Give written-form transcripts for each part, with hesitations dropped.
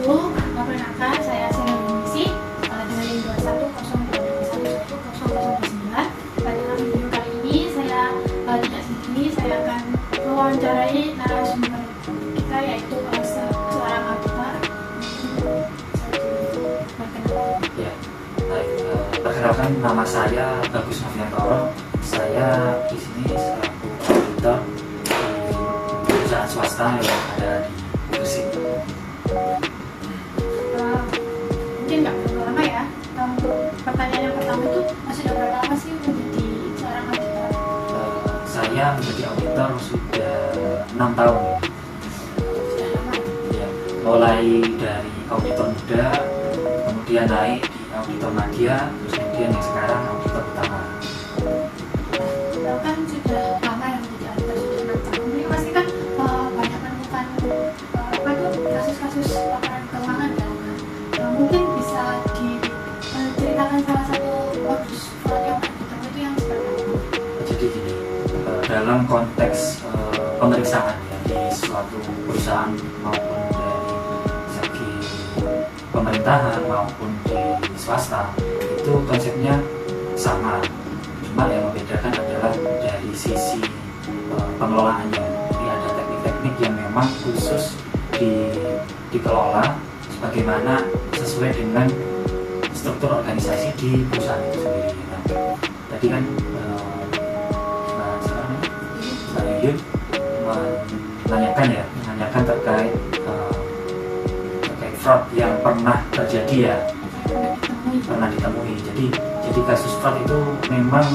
wabarakatuh. Perkenalkan, saya Sena Misi dengan NIM 2102111009. Pada video kali ini saya tidak sendiri, saya akan mewawancarai narasumber kita, yaitu seorang auditor. Ya, baik. Perkenalkan, nama saya Bagus Noviantoro. Saya di sini selaku auditor di perusahaan swasta yang ada di Gresik. Mungkin nggak terlalu lama ya. Pertanyaan yang pertama itu, masih udah berapa lama sih menjadi seorang auditor? Saya menjadi auditor sudah 6 tahun. Sudah lama. Ya, mulai dari auditor muda, kemudian naik di auditor media, terus kemudian yang sekarang auditor utama. Kan sudah lama yang menjadi auditor, sudah 6 tahun. Ini pasti kan banyak menemukan kasus-kasus laporan keuangan ya. Mungkin bisa diceritakan salah satu modus fraud yang pernah itu yang seperti apa? Jadi gini, dalam konteks pemeriksaan ya, di suatu perusahaan maupun dari segi pemerintahan maupun di swasta, itu konsepnya sama. Cuma yang membedakan adalah dari sisi pengelolaannya. Jadi ada teknik-teknik yang memang khusus dikelola sebagaimana sesuai dengan struktur organisasi di perusahaan itu sendiri. Nah, tadi kan Mbak Yuyun menanyakan terkait fraud yang pernah terjadi ya, pernah ditemui. Jadi kasus fraud itu memang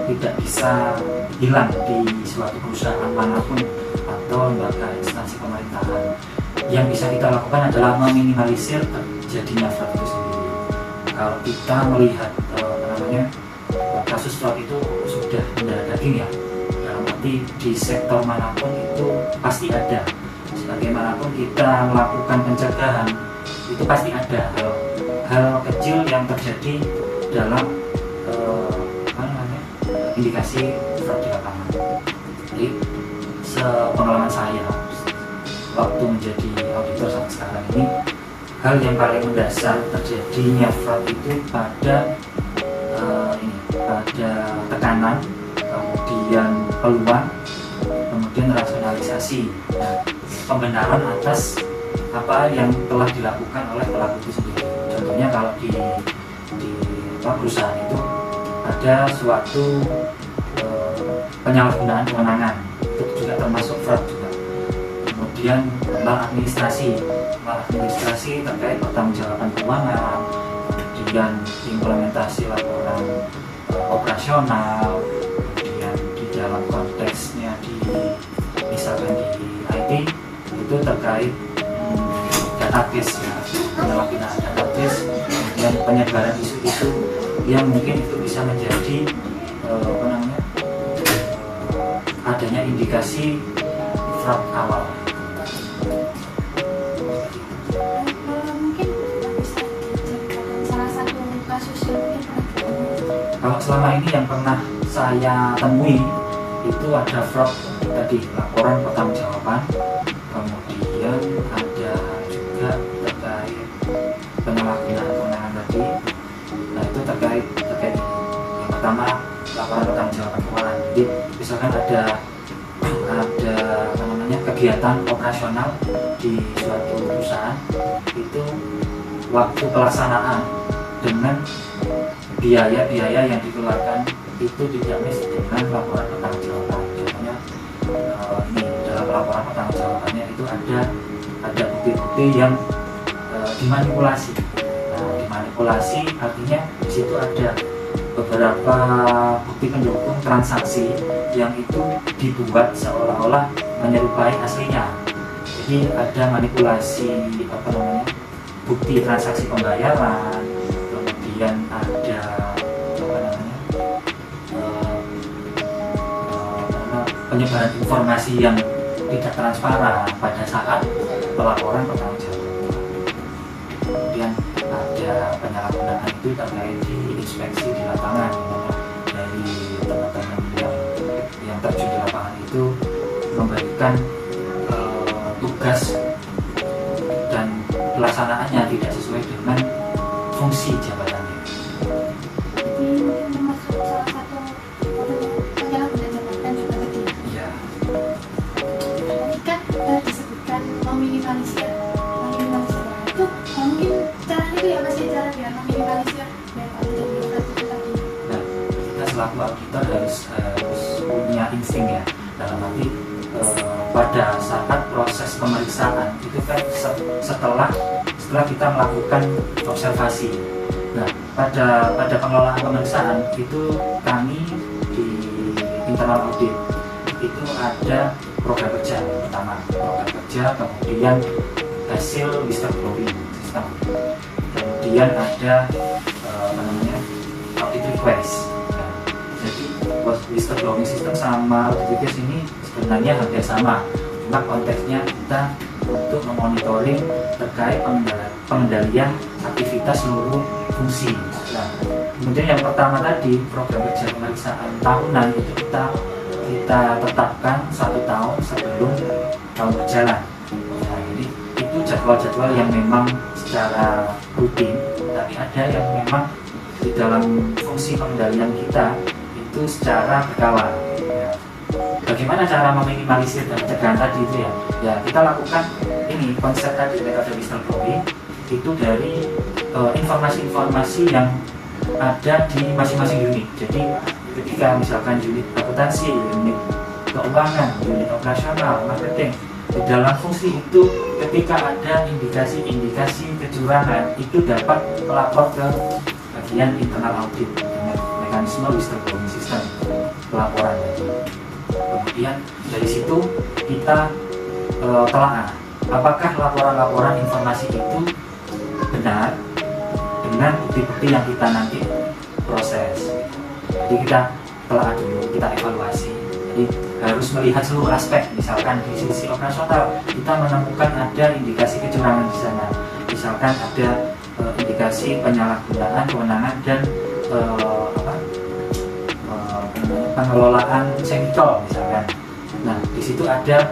tidak bisa hilang di suatu perusahaan manapun atau lembaga instansi pemerintahan. Yang bisa kita lakukan adalah meminimalisir terjadinya fraud itu sendiri. Kalau kita melihat kasus fraud itu sudah mendarah daging ya, dalam arti di sektor manapun itu pasti ada. Bagaimanapun kita melakukan pencegahan, itu pasti ada hal kecil yang terjadi dalam indikasi fraud di lapangan. Jadi sepengalaman saya waktu menjadi auditor sampai sekarang ini, hal yang paling mendasar terjadinya fraud itu pada tekanan, kemudian peluang, kemudian rasionalisasi, pembenaran atas apa yang telah dilakukan oleh pelaku itu sendiri. Contohnya kalau di perusahaan itu ada suatu penyalahgunaan kewenangan, itu juga termasuk fraud juga. Kemudian maladministrasi terkait pertanggungjawaban keuangan, kemudian implementasi laporan operasional, kemudian di dalam konteksnya misalkan di IT itu terkait database ya, penyalahgunaan database, kemudian penyebaran isu-isu yang mungkin itu bisa menjadi adanya indikasi fraud awal. Mungkin bisa diceritakan salah satu kasus yang mungkin pernah ditemui. Kalau selama ini yang pernah saya temui itu ada fraud tadi, laporan pertanggungjawaban, kemudian ada juga terkait penyalahgunaan kewenangan tadi. Nah itu terkait ini. Yang pertama, laporan pertanggungjawaban keuangan. Jadi misalkan ada kegiatan operasional di suatu perusahaan, itu waktu pelaksanaan dengan biaya-biaya yang dikeluarkan itu tidak match dengan laporan pertanggungjawaban. Contohnya dalam laporan pertanggungjawabannya itu ada bukti-bukti yang dimanipulasi. Nah, dimanipulasi artinya di situ ada beberapa bukti pendukung transaksi yang itu dibuat seolah-olah menyerupai aslinya. Jadi ada manipulasi bukti transaksi pembayaran, kemudian ada penyebaran informasi yang tidak transparan pada saat pelaporan pertanggungjawaban. Kemudian ada penyalahgunaan itu terkait di inspeksi di lapangan, dari teman-teman yang terjun di lapangan itu memberikan tugas dan pelaksanaannya tidak sesuai dengan fungsi jabatannya. Jadi mungkin termasuk salah satu penyalahgunaan jabatan juga tadi. Iya. Tadi kan disebutkan meminimalisir itu mungkin cara itu ya masih cara biar meminimalisir biar kalau jadi itu tadi. Nah, kita selaku auditor harus punya insting ya, dalam arti pada saat proses pemeriksaan itu kan setelah kita melakukan observasi. Nah, pada pengelolaan pemeriksaan itu kami di internal audit itu ada program kerja pertama, program kerja, kemudian hasil whistleblowing system, kemudian ada audit request. Nah, jadi whistleblowing system sama audit request ini sebenarnya hampir sama, cuma konteksnya kita untuk memonitoring terkait pengendalian aktivitas seluruh fungsi. Nah, kemudian yang pertama tadi program kerja pemeriksaan tahunan itu kita tetapkan 1 tahun sebelum tahun berjalan. Nah, jadi itu jadwal-jadwal yang memang secara rutin, tapi ada yang memang di dalam fungsi pengendalian kita itu secara berkala. Bagaimana cara meminimalisir dan pencegahan tadi itu ya? Ya, kita lakukan ini konsep tadi metode whistleblowing itu dari informasi-informasi yang ada di masing-masing unit. Jadi ketika misalkan unit akuntansi, unit keuangan, unit operasional, marketing, di dalam fungsi itu ketika ada indikasi-indikasi kecurangan itu dapat melapor ke bagian internal audit dengan mekanisme whistleblowing system pelaporan tadi. Kemudian dari situ kita telaah apakah laporan-laporan informasi itu benar dengan bukti-bukti yang kita nanti proses. Jadi kita telaah dulu, kita evaluasi. Jadi harus melihat seluruh aspek. Misalkan di sisi operasional kita menemukan ada indikasi kecurangan di sana. Misalkan ada indikasi penyalahgunaan kewenangan dan pengelolaan chemical misalkan. Nah, di situ ada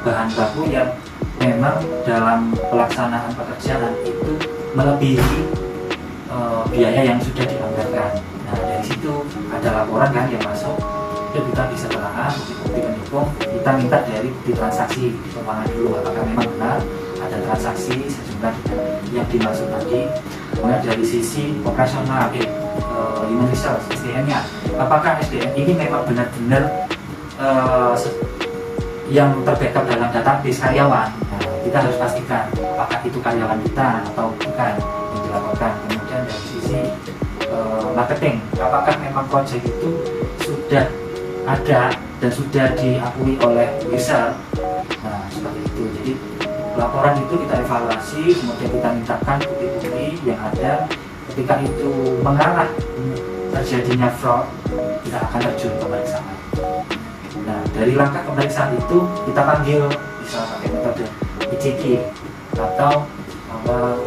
bahan baku yang memang dalam pelaksanaan pekerjaan itu melebihi biaya yang sudah dianggarkan. Nah, dari situ ada laporan kan yang masuk, itu kita bisa telaah bukti-bukti pendukung. Kita minta dari bukti transaksi keuangan dulu, apakah memang benar ada transaksi sejumlah yang dimaksud tadi. Kemudian dari sisi operasional, human resource, SDM-nya, apakah SDM ini memang benar-benar yang terbackup dalam database karyawan. Nah, kita harus pastikan apakah itu karyawan kita atau bukan yang dilaporkan. Kemudian dari sisi marketing, apakah memang proyek itu sudah ada dan sudah diakui oleh user. Nah, seperti itu. Jadi laporan itu kita evaluasi, kemudian kita mintakan bukti-bukti yang ada. Ketika itu mengarah terjadinya fraud, kita akan terjun ke pemeriksaan. Nah, dari langkah pemeriksaan itu kita panggil, bisa pakai metode ICQ atau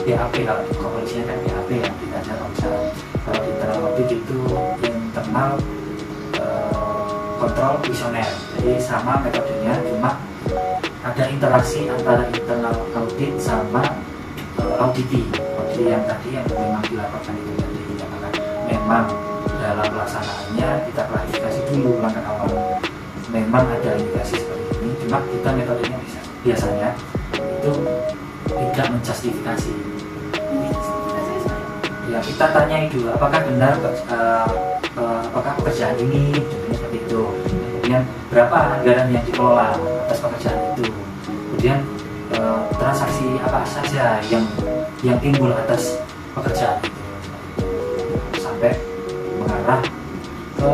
BAP, kalau di kepolisian kan BAP yang kita ajar misalnya. Kalau di internal audit itu internal kontrol kuesioner, jadi sama metodenya, cuma ada interaksi antara internal audit sama auditi yang tadi yang memang dilaporkan itu tadi. Apakah memang dalam pelaksanaannya kita klarifikasi dulu langkah awal, memang ada indikasi seperti ini, cuma kita metodenya biasanya itu tidak menjustifikasi. Ya, kita tanyai dulu apakah benar apakah pekerjaan ini contohnya seperti itu, kemudian berapa anggaran yang dikelola atas pekerjaan itu, kemudian transaksi apa saja yang timbul atas pekerjaan itu, sampai mengarah ke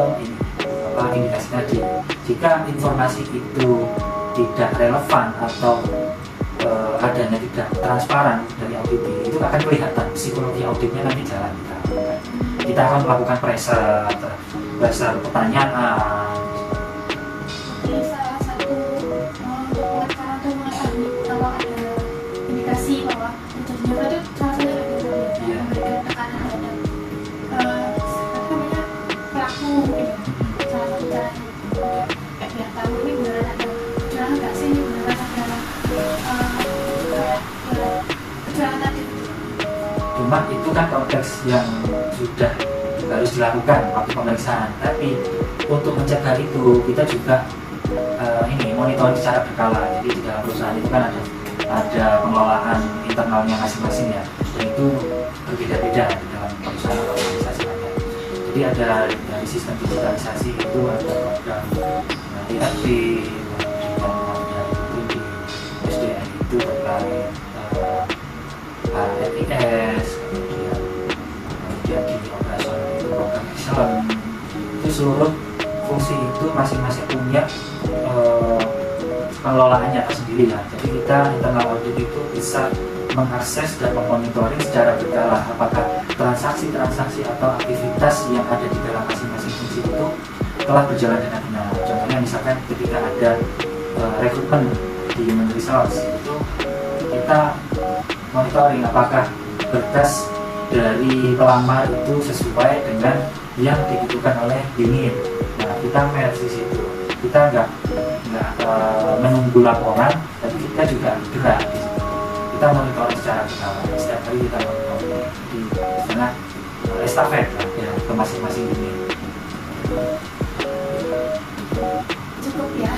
indikasi tadi. Jika informasi itu tidak relevan atau adanya tidak transparan dari audit, itu akan kelihatan psikologi auditnya nanti jalan. Kita akan melakukan pressure pertanyaan. Jadi salah satu untuk cara untuk mengetahui kalau ada indikasi bahwa ternyata itu salah satu dari memberikan tekanan terhadap pelaku mungkin ya. Salah satu caranya biar tahu ini beneran ada kecurangan nggak sih, ini beneran ada kayak Cuma itu kan konteks yang sudah harus dilakukan waktu pemeriksaan. Tapi untuk mencegah itu kita juga ini monitoring secara berkala. Jadi di dalam perusahaan itu kan ada pengelolaan internalnya masing-masing ya, dan itu berbeda-beda di dalam perusahaan atau organisasi ada. Jadi ada dari sistem digitalisasi itu ada program IRP, kemudian ada itu di SDM itu terkait RIS, kemudian di operasional itu program excellent. Itu seluruh fungsi itu masing-masing punya pengelolaannya tersendiri ya. Jadi kita internal audit itu bisa mengakses dan memonitoring secara berkala apakah transaksi-transaksi atau aktivitas yang ada di dalam masing-masing fungsi itu telah berjalan dengan benar. Contohnya misalkan ketika ada rekrutmen di human resource itu kita monitoring apakah berkas dari pelamar itu sesuai dengan yang dibutuhkan oleh unit. Nah, kita match di situ. Kita nggak menunggu laporan, tapi kita juga gerak di situ. Kita monitoring secara berkala. Setiap hari kita monitoring di sana estafet ya, ke masing-masing unit. Cukup ya.